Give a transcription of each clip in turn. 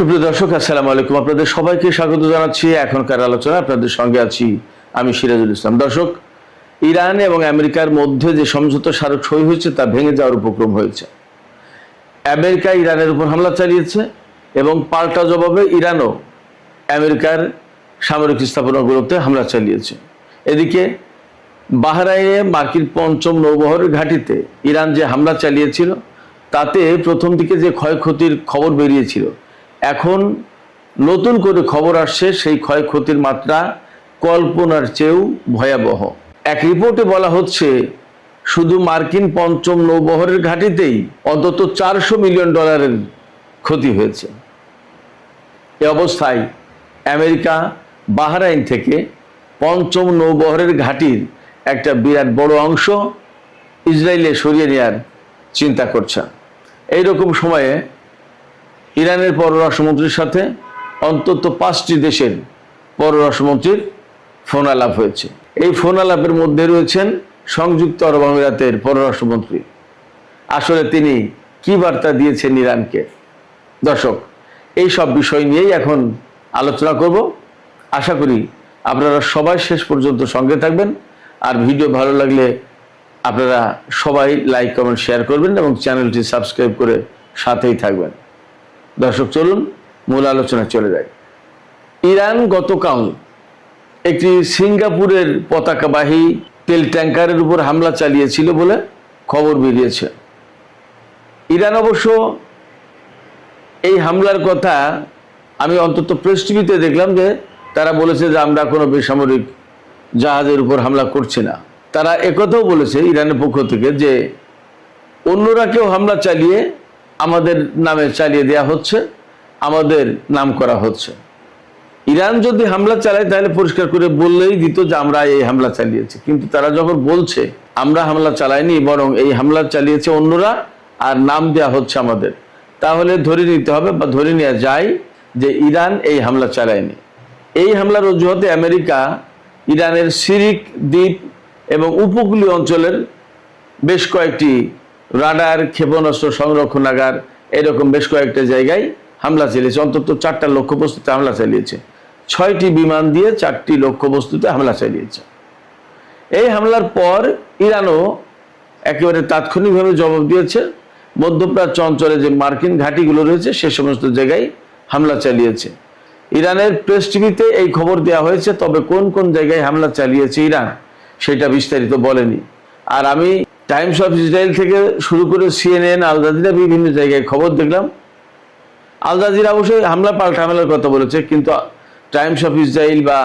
সুপ্রিয় দর্শক, আসসালামু আলাইকুম। আপনাদের সবাইকে স্বাগত জানাচ্ছি এখনকার আলোচনা। আপনাদের সঙ্গে আছি আমি সিরাজুল ইসলাম। দর্শক, ইরান এবং আমেরিকার মধ্যে যে সমঝোতা স্মারক সই হয়েছে তা ভেঙে যাওয়ার উপক্রম হয়েছে। আমেরিকা ইরানের উপর হামলা চালিয়েছে এবং পাল্টা জবাবে ইরানও আমেরিকার সামরিক স্থাপনাগুলোতে হামলা চালিয়েছে। এদিকে বাহরাইনে মার্কিন পঞ্চম নৌবহরের ঘাঁটিতে ইরান যে হামলা চালিয়েছিল তাতে প্রথম দিকে যে ক্ষয়ক্ষতির খবর বেরিয়েছিল, এখন নতুন করে খবর আসছে সেই ক্ষয়ক্ষতির মাত্রা কল্পনার চেয়েও ভয়াবহ। এক রিপোর্টে বলা হচ্ছে শুধু মার্কিন পঞ্চম নৌবহরের ঘাঁটিতেই অন্তত $400 মিলিয়ন ক্ষতি হয়েছে। এ অবস্থায় আমেরিকা বাহরাইন থেকে পঞ্চম নৌবহরের ঘাঁটির একটা বিরাট বড় অংশ ইসরায়েলে সরিয়ে নেওয়ার চিন্তা করছে। এইরকম সময়ে ইরানের পররাষ্ট্রমন্ত্রীর সাথে অন্তত 5টি দেশের পররাষ্ট্রমন্ত্রীর ফোন আলাপ হয়েছে। এই ফোন আলাপের মধ্যে রয়েছেন সংযুক্ত আরব আমিরাতের পররাষ্ট্রমন্ত্রী। আসলে তিনি কি বার্তা দিয়েছেন ইরানকে? দর্শক, এই সব বিষয় নিয়েই এখন আলোচনা করব। আশা করি আপনারা সবাই শেষ পর্যন্ত সঙ্গে থাকবেন। আর ভিডিও ভালো লাগলে আপনারা সবাই লাইক, কমেন্ট, শেয়ার করবেন এবং চ্যানেলটি সাবস্ক্রাইব করে সাথেই থাকবেন। দর্শক, চলুন মূল আলোচনা চলে যায়। ইরান গতকাল একটি সিঙ্গাপুরের পতাকাবাহী তেল ট্যাঙ্কারের উপর হামলা চালিয়েছিল বলে খবর বেরিয়েছে। ইরান অবশ্য এই হামলার কথা আমি অন্তত প্রেস টিভিতে দেখলাম যে তারা বলেছে যে আমরা কোনো বেসামরিক জাহাজের উপর হামলা করছি না। তারা একথাও বলেছে ইরানের পক্ষ থেকে যে অন্যরা কেউ হামলা চালিয়ে আমাদের নামে চালিয়ে দেওয়া হচ্ছে, আমাদের নাম করা হচ্ছে। ইরান যদি হামলা চালায় তাহলে পরিষ্কার করে বললেই দিত যে আমরা এই হামলা চালিয়েছি। কিন্তু তারা যখন বলছে আমরা হামলা চালাইনি, বরং এই হামলা চালিয়েছে অন্যরা আর নাম দেওয়া হচ্ছে আমাদের, তাহলে ধরে নিতে হবে বা ধরে নেওয়া যায় যে ইরান এই হামলা চালায়নি। এই হামলার অজুহাতে আমেরিকা ইরানের সিরিক দ্বীপ এবং উপকূলীয় অঞ্চলের বেশ কয়েকটি রাডার, ক্ষেপণাস্ত্র সংরক্ষণাগার, এরকম বেশ কয়েকটা জায়গায় হামলা চালিয়েছে। অন্তত 4টা লক্ষ্যবস্তুতে হামলা চালিয়েছে। 6টি বিমান দিয়ে 4টি লক্ষ্যবস্তুতে হামলা চালিয়েছে। এই হামলার পর ইরানও একেবারে তাৎক্ষণিকভাবে জবাব দিয়েছে। মধ্যপ্রাচ্য অঞ্চলে যে মার্কিন ঘাঁটিগুলো রয়েছে সে সমস্ত জায়গায় হামলা চালিয়েছে। ইরানের প্রেস টিভিতে এই খবর দেওয়া হয়েছে, তবে কোন কোন জায়গায় হামলা চালিয়েছে ইরান সেটা বিস্তারিত বলেনি। আর আমি টাইমস অফ ইসরায়েল থেকে শুরু করে CNN, আল জাজিরা বিভিন্ন জায়গায় খবর দেখলাম। আল জাজিরা অবশ্যই হামলা পাল্টা হামলার কথা বলেছে, কিন্তু টাইমস অফ ইসরায়েল বা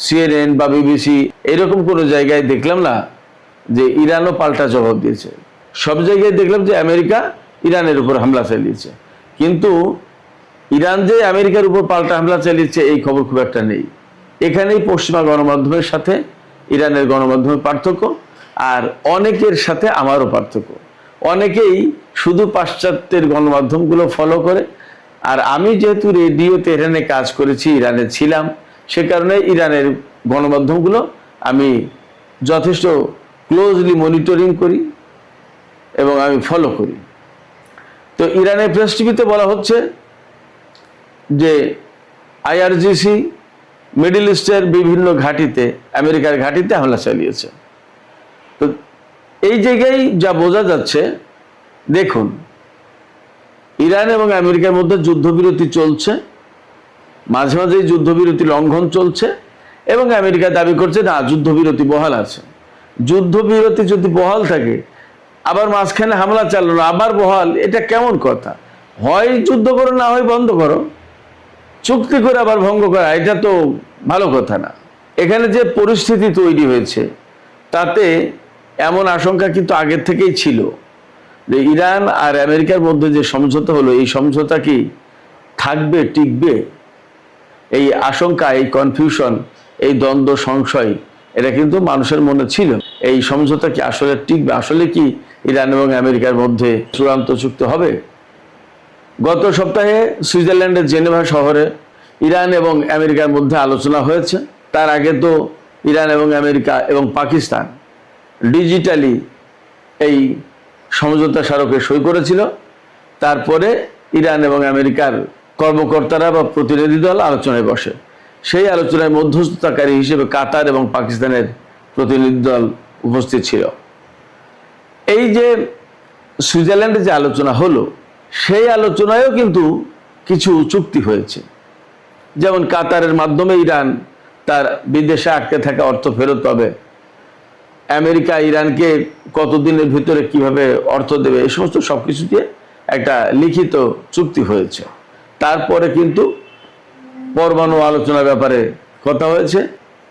CNN বা BBC এরকম কোনো জায়গায় দেখলাম না যে ইরানও পাল্টা জবাব দিয়েছে। সব জায়গায় দেখলাম যে আমেরিকা ইরানের উপর হামলা চালিয়েছে, কিন্তু ইরান যে আমেরিকার উপর পাল্টা হামলা চালিয়েছে এই খবর খুব একটা নেই। এখানেই পশ্চিমা গণমাধ্যমের সাথে ইরানের গণমাধ্যমের পার্থক্য, আর অনেকের সাথে আমারও পার্থক্য। অনেকেই শুধু পাশ্চাত্যের গণমাধ্যমগুলো ফলো করে, আর আমি যেহেতু রেডিও তেহরানে কাজ করেছি, ইরানে ছিলাম, সে কারণে ইরানের গণমাধ্যমগুলো আমি যথেষ্ট ক্লোজলি মনিটরিং করি এবং আমি ফলো করি। তো ইরানের প্রেস টিভিতে বলা হচ্ছে যে IRGC মিডল ইস্টের বিভিন্ন ঘাঁটিতে, আমেরিকার ঘাঁটিতে হামলা চালিয়েছে। তো এই জায়গায় যা বোঝা যাচ্ছে, দেখুন, ইরান এবং আমেরিকার মধ্যে যুদ্ধবিরতি চলছে, মাঝে মাঝে যুদ্ধবিরতি লঙ্ঘন চলছে এবং আমেরিকা দাবি করছে না যুদ্ধবিরতি বহাল আছে। যুদ্ধবিরতি যদি বহাল থাকে আবার মাঝখানে হামলা চালানো আবার বহাল, এটা কেমন কথা? হয় যুদ্ধ করো, না হয় বন্ধ করো। চুক্তি করে আবার ভঙ্গ করা, এটা তো ভালো কথা না। এখানে যে পরিস্থিতি তৈরি হয়েছে তাতে এমন আশঙ্কা কিন্তু আগের থেকেই ছিল যে ইরান আর আমেরিকার মধ্যে যে সমঝোতা হলো, এই সমঝোতা কি থাকবে, টিকবে? এই আশঙ্কা, এই কনফিউশন, এই দ্বন্দ্ব, সংশয়, এটা কিন্তু মানুষের মনে ছিল। এই সমঝোতা কি আসলে টিকবে? আসলে কি ইরান এবং আমেরিকার মধ্যে চূড়ান্ত চুক্তি হবে? গত সপ্তাহে সুইজারল্যান্ডের জেনেভা শহরে ইরান এবং আমেরিকার মধ্যে আলোচনা হয়েছে। তার আগে তো ইরান এবং আমেরিকা এবং পাকিস্তান ডিজিটালি এই সমঝোতা স্মারকে সই করেছিল। তারপরে ইরান এবং আমেরিকার কর্মকর্তারা বা প্রতিনিধি দল আলোচনায় বসে। সেই আলোচনায় মধ্যস্থতাকারী হিসেবে কাতার এবং পাকিস্তানের প্রতিনিধি দল উপস্থিত ছিল। এই যে সুইজারল্যান্ডে যে আলোচনা হলো, সেই আলোচনায়ও কিন্তু কিছু চুক্তি হয়েছে। যেমন কাতারের মাধ্যমে ইরান তার বিদেশে আটকে থাকা অর্থ ফেরত পাবে, আমেরিকা ইরানকে কতদিনের ভিতরে কিভাবে অর্থ দেবে, এই সমস্ত সবকিছু দিয়ে একটা লিখিত চুক্তি হয়েছে। তারপরে কিন্তু পরমাণু আলোচনার ব্যাপারে কথা হয়েছে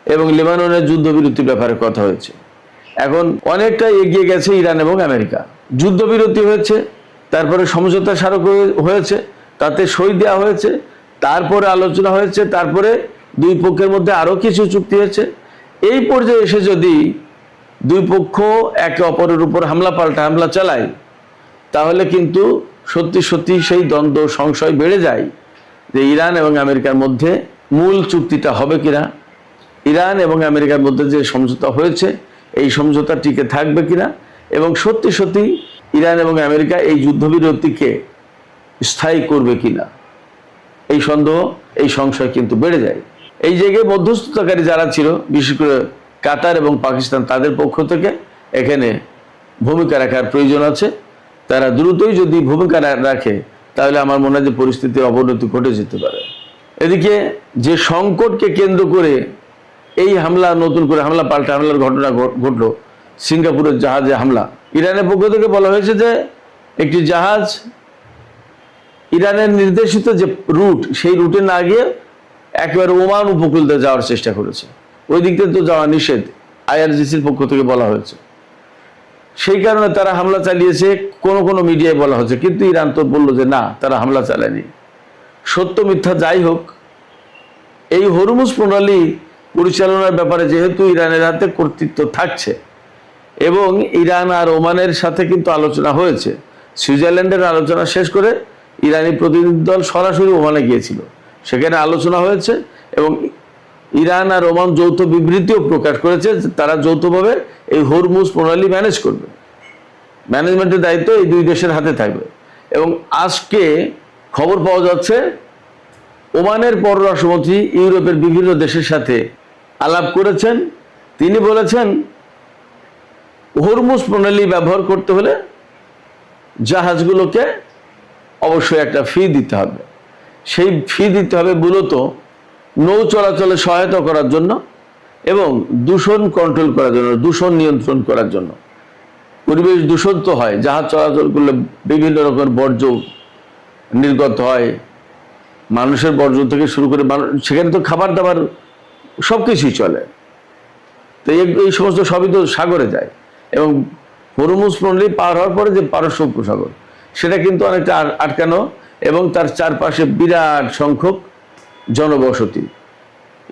এবং লেবাননের যুদ্ধবিরতির ব্যাপারে কথা হয়েছে। এখন অনেকটা এগিয়ে গেছে ইরান এবং আমেরিকা। যুদ্ধবিরতি হয়েছে, তারপরে সমঝোতা স্মারক হয়েছে, তাতে সই দেওয়া হয়েছে, তারপরে আলোচনা হয়েছে, তারপরে দুই পক্ষের মধ্যে আরও কিছু চুক্তি হয়েছে। এই পর্যায়ে এসে যদি দুই পক্ষ একে অপরের উপর হামলা পাল্টা হামলা চালায়, তাহলে কিন্তু সত্যি সত্যি সেই দ্বন্দ্ব সংশয় বেড়ে যায় যে ইরান এবং আমেরিকার মধ্যে মূল চুক্তিটা হবে কিনা, ইরান এবং আমেরিকার মধ্যে যে সমঝোতা হয়েছে এই সমঝোতা টিকে থাকবে কিনা, এবং সত্যি সত্যি ইরান এবং আমেরিকা এই যুদ্ধবিরতিকে স্থায়ী করবে কিনা, এই সন্দেহ এই সংশয় কিন্তু বেড়ে যায়। এই জায়গায় মধ্যস্থতাকারী যারা ছিল, বিশেষ করে কাতার এবং পাকিস্তান, তাদের পক্ষ থেকে এখানে ভূমিকা রাখার প্রয়োজন আছে। তারা দ্রুতই যদি ভূমিকা রাখে তাহলে আমার মনে হয় যে পরিস্থিতির অবনতি ঘটে যেতে পারে। এদিকে যে সংকটকে কেন্দ্র করে এই হামলা, নতুন করে হামলা পাল্টা হামলার ঘটনা ঘটলো, সিঙ্গাপুরের জাহাজে হামলা, ইরানের পক্ষ থেকে বলা হয়েছে যে একটি জাহাজ ইরানের নির্দেশিত যে রুট, সেই রুটে না গিয়ে একেবারে ওমান উপকূল দিয়ে যাওয়ার চেষ্টা করেছে। ওই দিক থেকে তো যাওয়া নিষেধ, আইআরজিসির পক্ষ থেকে বলা হয়েছে। সেই কারণে তারা হামলা চালিয়েছে, কোনো মিডিয়ায় বলা হচ্ছে, কিন্তু ইরান তো বললো যে না, তারা হামলা চালায়নি। সত্য মিথ্যা যাই হোক, এই হরমুজ প্রণালী পরিচালনার ব্যাপারে যেহেতু ইরানের হাতে কর্তৃত্ব থাকছে এবং ইরান আর ওমানের সাথে কিন্তু আলোচনা হয়েছে, সুইজারল্যান্ডের আলোচনা শেষ করে ইরানি প্রতিনিধি দল সরাসরি ওমানে গিয়েছিল, সেখানে আলোচনা হয়েছে এবং ইরান আর ওমান যৌথ বিবৃতিও প্রকাশ করেছে যে তারা যৌথভাবে এই হরমুজ প্রণালী ম্যানেজ করবে। ম্যানেজমেন্টের দায়িত্ব এই দুই দেশের হাতে থাকবে। এবং আজকে খবর পাওয়া যাচ্ছে ওমানের পররাষ্ট্রমন্ত্রী ইউরোপের বিভিন্ন দেশের সাথে আলাপ করেছেন। তিনি বলেছেন হরমুজ প্রণালী ব্যবহার করতে হলে জাহাজগুলোকে অবশ্যই একটা ফি দিতে হবে। সেই ফি দিতে হবে মূলত নৌ চলাচলে সহায়তা করার জন্য এবং দূষণ কন্ট্রোল করার জন্য, দূষণ নিয়ন্ত্রণ করার জন্য। পরিবেশ দূষণ তো হয়, জাহাজ চলাচল করলে বিভিন্ন রকমের বর্জ্য নির্গত হয়, মানুষের বর্জ্য থেকে শুরু করে সেখানে তো খাবার দাবার সব কিছুই চলে, তো এই সমস্ত সবই তো সাগরে যায়। এবং হরমুজ প্রণালী পার হওয়ার পরে যে পারস্য উপসাগর, সেটা কিন্তু অনেকটা আটকানো এবং তার চারপাশে বিরাট সংখ্যক জনবসতি।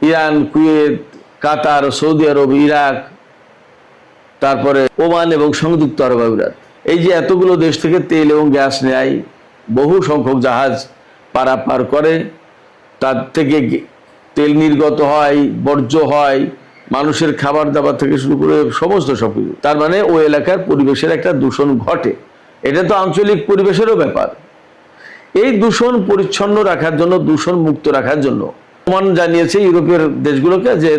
ইরান, কুয়েত, কাতার, সৌদি আরব, ইরাক, তারপরে ওমান এবং সংযুক্ত আরব আমিরাত, এই যে এতগুলো দেশ থেকে তেল এবং গ্যাস নেয়, বহু সংখ্যক জাহাজ পারাপার করে, তার থেকে তেল নির্গত হয়, বর্জ্য হয়, মানুষের খাবার দাবার থেকে শুরু করে সমস্ত সবকিছু। তার মানে ওই এলাকার পরিবেশের একটা দূষণ ঘটে। এটা তো আঞ্চলিক পরিবেশেরও ব্যাপার। এই দূষণ পরিচ্ছন্ন রাখার জন্য, দূষণ মুক্ত রাখার জন্য ওমান জানিয়েছে ইউরোপীয় দেশগুলোকে যে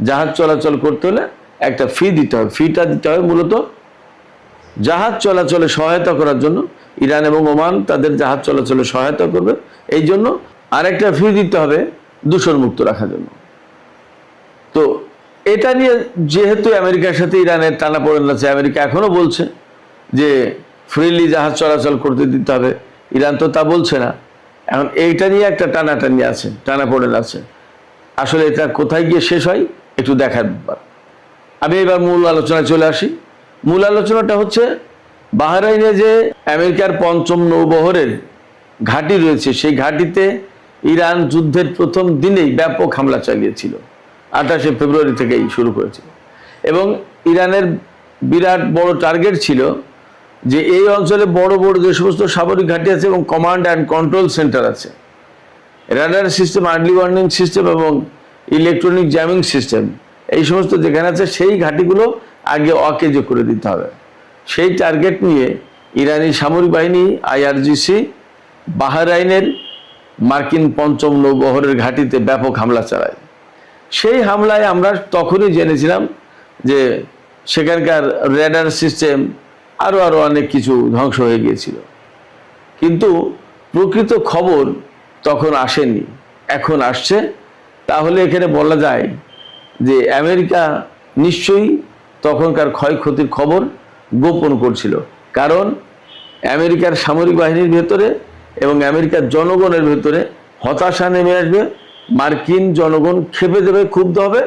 জাহাজ চলাচল করতে হলে একটা ফি দিতে হবে। ফিটা দিতে হবে মূলত জাহাজ চলাচলে সহায়তা করার জন্য। ইরান এবং ওমান তাদের জাহাজ চলাচলে সহায়তা করবে, এই জন্য আরেকটা ফি দিতে হবে দূষণ মুক্ত রাখার জন্য। তো এটা নিয়ে যেহেতু আমেরিকার সাথে ইরানের টানাপোড়েন আছে, আমেরিকা এখনো বলছে যে ফ্রিলি জাহাজ চলাচল করতে দিতে হবে, ইরান তো তা বলছে না। এখন এইটা নিয়ে একটা টানাটানি আছে, টানাপোড়েন আছে। আসলে এটা কোথায় গিয়ে শেষ হয় একটু দেখার ব্যাপার। আমি এবার মূল আলোচনায় চলে আসি। মূল আলোচনাটা হচ্ছে বাহরাইনে যে আমেরিকার ৫ম নৌবহরের ঘাঁটি রয়েছে, সেই ঘাঁটিতে ইরান যুদ্ধের প্রথম দিনেই ব্যাপক হামলা চালিয়েছিল। ২৮শে ফেব্রুয়ারি থেকেই শুরু করেছিল এবং ইরানের বিরাট বড় টার্গেট ছিল যে এই অঞ্চলে বড় বড় যে সমস্ত সামরিক ঘাঁটি আছে এবং কমান্ড অ্যান্ড কন্ট্রোল সেন্টার আছে, radar system, early warning system এবং ইলেকট্রনিক জ্যামিং সিস্টেম, এই সমস্ত যেখানে আছে সেই ঘাঁটিগুলো আগে অকেজো করে দিতে হবে। সেই টার্গেট নিয়ে ইরানি সামরিক বাহিনী, আইআরজিসি, বাহরাইনের মার্কিন পঞ্চম নৌবহরের ঘাঁটিতে ব্যাপক হামলা চালায়। সেই হামলায় আমরা তখনই জেনেছিলাম যে সেখানকার রেডার সিস্টেম আরও অনেক কিছু ধ্বংস হয়ে গিয়েছিল, কিন্তু প্রকৃত খবর তখন আসেনি, এখন আসছে। তাহলে এখানে বলা যায় যে আমেরিকা নিশ্চয়ই তখনকার ক্ষয়ক্ষতির খবর গোপন করছিল, কারণ আমেরিকার সামরিক বাহিনীর ভেতরে এবং আমেরিকার জনগণের ভেতরে হতাশা নেমে আসবে, মার্কিন জনগণ ক্ষেপে দেবে, ক্ষুব্ধ হবে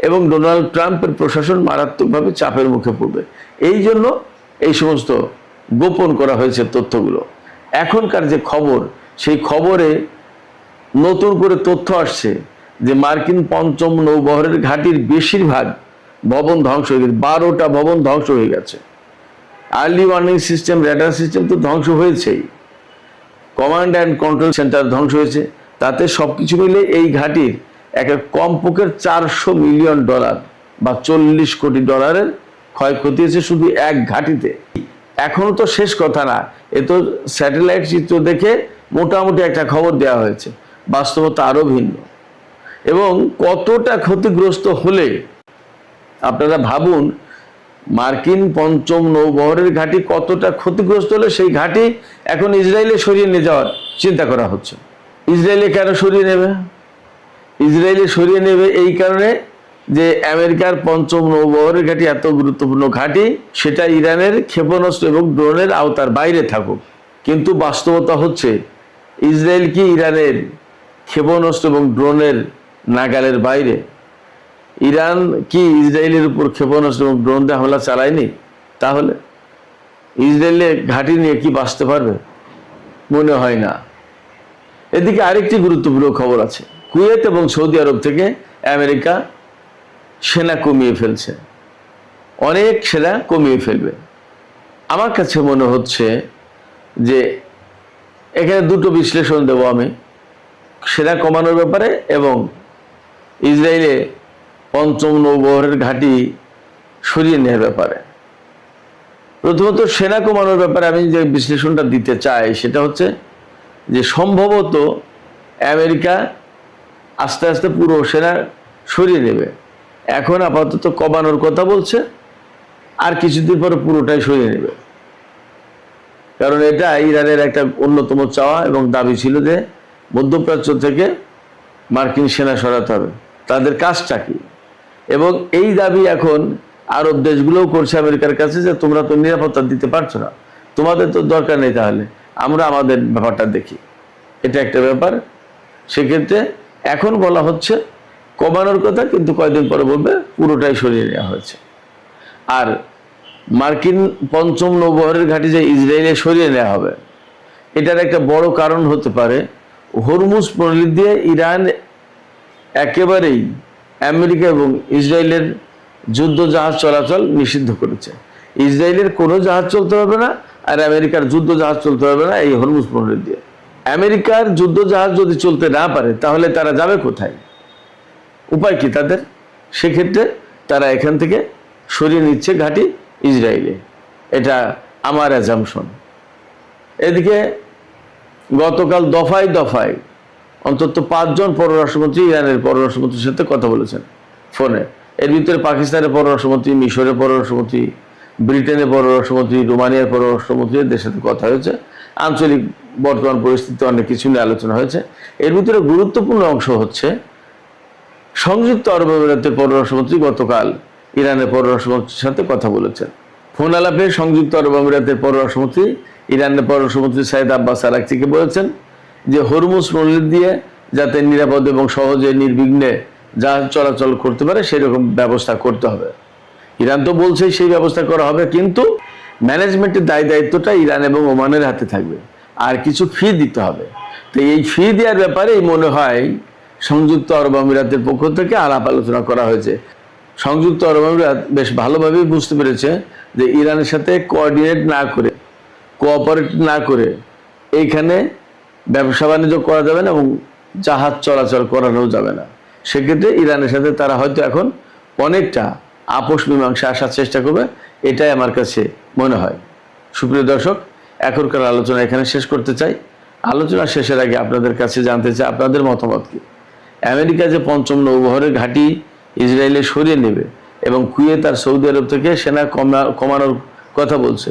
এবং ডোনাল্ড ট্রাম্পের প্রশাসন মারাত্মকভাবে চাপের মুখে পড়বে। এই জন্য এই সমস্ত গোপন করা হয়েছে তথ্যগুলো। এখনকার যে খবর, সেই খবরে নতুন করে তথ্য আসছে যে মার্কিন পঞ্চম নৌবহরের ঘাঁটির বেশিরভাগ ভবন ধ্বংস হয়ে গেছে, 12টা ভবন ধ্বংস হয়ে গেছে। Early warning system, radar system তো ধ্বংস হয়েছেই, কমান্ড অ্যান্ড কন্ট্রোল সেন্টার ধ্বংস হয়েছে। তাতে সবকিছু মিলে এই ঘাঁটির একটা কমপক্ষে $400 মিলিয়ন বা $40 কোটি ক্ষয়ক্ষতি হয়েছে শুধু এক ঘাঁটিতে। এখনো তো শেষ কথা না, এ তো স্যাটেলাইট চিত্র দেখে মোটামুটি একটা খবর দেওয়া হয়েছে, বাস্তবতা আরো ভিন্ন। এবং কতটা ক্ষতিগ্রস্ত হলে আপনারা ভাবুন, মার্কিন পঞ্চম নৌবহরের ঘাঁটি কতটা ক্ষতিগ্রস্ত হলে সেই ঘাঁটি এখন ইসরায়েলে সরিয়ে নিয়ে যাওয়ার চিন্তা করা হচ্ছে। ইসরায়েলে কেন সরিয়ে নেবে? ইসরায়েলে সরিয়ে নেবে এই কারণে যে আমেরিকার পঞ্চম নৌবহরের ঘাঁটি এত গুরুত্বপূর্ণ ঘাঁটি, সেটা ইরানের ক্ষেপণাস্ত্র এবং ড্রোনের আওতার বাইরে থাকুক। কিন্তু বাস্তবতা হচ্ছে ইসরায়েল কি ইরানের ক্ষেপণাস্ত্র এবং ড্রোনের নাগালের বাইরে? ইরান কি ইসরায়েলের উপর ক্ষেপণাস্ত্র এবং ড্রোন দিয়ে হামলা চালায়নি? তাহলে ইসরায়েলে ঘাঁটি নিয়ে কি বাঁচতে পারবে? মনে হয় না। এদিকে আরেকটি গুরুত্বপূর্ণ খবর আছে, কুয়েত এবং সৌদি আরব থেকে আমেরিকা সেনা কমিয়ে ফেলছে, অনেক সেনা কমিয়ে ফেলবে। আমার কাছে মনে হচ্ছে যে এখানে দুটো বিশ্লেষণ দেব আমি, সেনা কমানোর ব্যাপারে এবং ইসরায়েলে পঞ্চম নৌবহরের ঘাঁটি সরিয়ে নেওয়ার ব্যাপারে। প্রথমত সেনা কমানোর ব্যাপারে আমি যে বিশ্লেষণটা দিতে চাই সেটা হচ্ছে যে সম্ভবত আমেরিকা আস্তে আস্তে পুরো সেনা সরিয়ে নেবে। এখন আপাতত কমানোর কথা বলছে, আর কিছুদিন পরে পুরোটাই সরিয়ে নেবে, কারণ এটা ইরানের একটা অন্যতম চাওয়া এবং দাবি ছিল যে মধ্যপ্রাচ্য থেকে মার্কিন সেনা সরাতে হবে। তাদের কাজটা কি? এবং এই দাবি এখন আরব দেশগুলোও করছে আমেরিকার কাছে যে তোমরা তো নিরাপত্তা দিতে পারছো না, তোমাদের তো দরকার নেই, তাহলে আমরা আমাদের ব্যাপারটা দেখি। এটা একটা ব্যাপার। সেক্ষেত্রে এখন বলা হচ্ছে কমানোর কথা, কিন্তু কয়েকদিন পরে বলবে পুরোটাই সরিয়ে নেওয়া হয়েছে। আর মার্কিন পঞ্চম নৌবহরের ঘাঁটি যে ইসরায়েলে সরিয়ে নেওয়া হবে, এটার একটা বড় কারণ হতে পারে হরমুজ প্রণালী দিয়ে ইরান একেবারেই আমেরিকা এবং ইসরায়েলের যুদ্ধ জাহাজ চলাচল নিষিদ্ধ করেছে। ইসরায়েলের কোনো জাহাজ চলতে পারবে না, আর আমেরিকার যুদ্ধ জাহাজ চলতে পারবে না এই হরমুজ প্রণালী দিয়ে। আমেরিকার যুদ্ধ জাহাজ যদি চলতে না পারে তাহলে তারা যাবে কোথায়? উপায় কি তাদের? সেক্ষেত্রে তারা এখান থেকে সরিয়ে নিচ্ছে ঘাঁটি ইসরায়েলে, এটা আমার অ্যাজাম্পশন। এদিকে গতকাল দফায় দফায় অন্তত 5 জন পররাষ্ট্রমন্ত্রী ইরানের পররাষ্ট্রমন্ত্রীর সাথে কথা বলেছেন ফোনে। এর ভিতরে পাকিস্তানের পররাষ্ট্রমন্ত্রী, মিশরের পররাষ্ট্রমন্ত্রী, ব্রিটেনের পররাষ্ট্রমন্ত্রী, রোমানিয়ার পররাষ্ট্রমন্ত্রী, এদের সাথে কথা হয়েছে। আঞ্চলিক বর্তমান পরিস্থিতি অনেক কিছু নিয়ে আলোচনা হয়েছে। এর ভিতরে গুরুত্বপূর্ণ অংশ হচ্ছে সংযুক্ত আরব আমিরাতের পররাষ্ট্রমন্ত্রী গতকাল ইরানের পররাষ্ট্রমন্ত্রীর সাথে কথা বলেছেন। ফোন আলাপে সংযুক্ত আরব আমিরাতের পররাষ্ট্রমন্ত্রী ইরানের পররাষ্ট্রমন্ত্রী সাইদ আব্বাস আরাকচিকে বলেছেন যে হরমুজ প্রণালী দিয়ে যাতে নিরাপদ এবং সহজে নির্বিঘ্নে জাহাজ চলাচল করতে পারে সেরকম ব্যবস্থা করতে হবে। ইরান তো বলছেই সেই ব্যবস্থা করা হবে, কিন্তু ম্যানেজমেন্টের দায়িত্বটা ইরান এবং ওমানের হাতে থাকবে, আর কিছু ফি দিতে হবে। তো এই ফি দেওয়ার ব্যাপারেই মনে হয় সংযুক্ত আরব আমিরাতের পক্ষ থেকে আলাপ আলোচনা করা হয়েছে। সংযুক্ত আরব আমিরাত বেশ ভালোভাবেই বুঝতে পেরেছে যে ইরানের সাথে কোঅর্ডিনেট না করে, কোঅপারেট না করে এইখানে ব্যবসা বাণিজ্য করা যাবে না এবং জাহাজ চলাচল করানো যাবে না। সেক্ষেত্রে ইরানের সাথে তারা হয়তো এখন অনেকটা আপোষ মীমাংসা আসার চেষ্টা করবে, এটাই আমার কাছে মনে হয়। সুপ্রিয় দর্শক, এখনকার আলোচনা এখানে শেষ করতে চাই। আলোচনা শেষের আগে আপনাদের কাছে জানতে চাই আপনাদের মতামত কি। আমেরিকা যে পঞ্চম নৌবহরের ঘাঁটি ইসরায়েলে সরিয়ে নেবে এবং কুয়েত আর সৌদি আরব থেকে সেনা কমানোর কথা বলছে,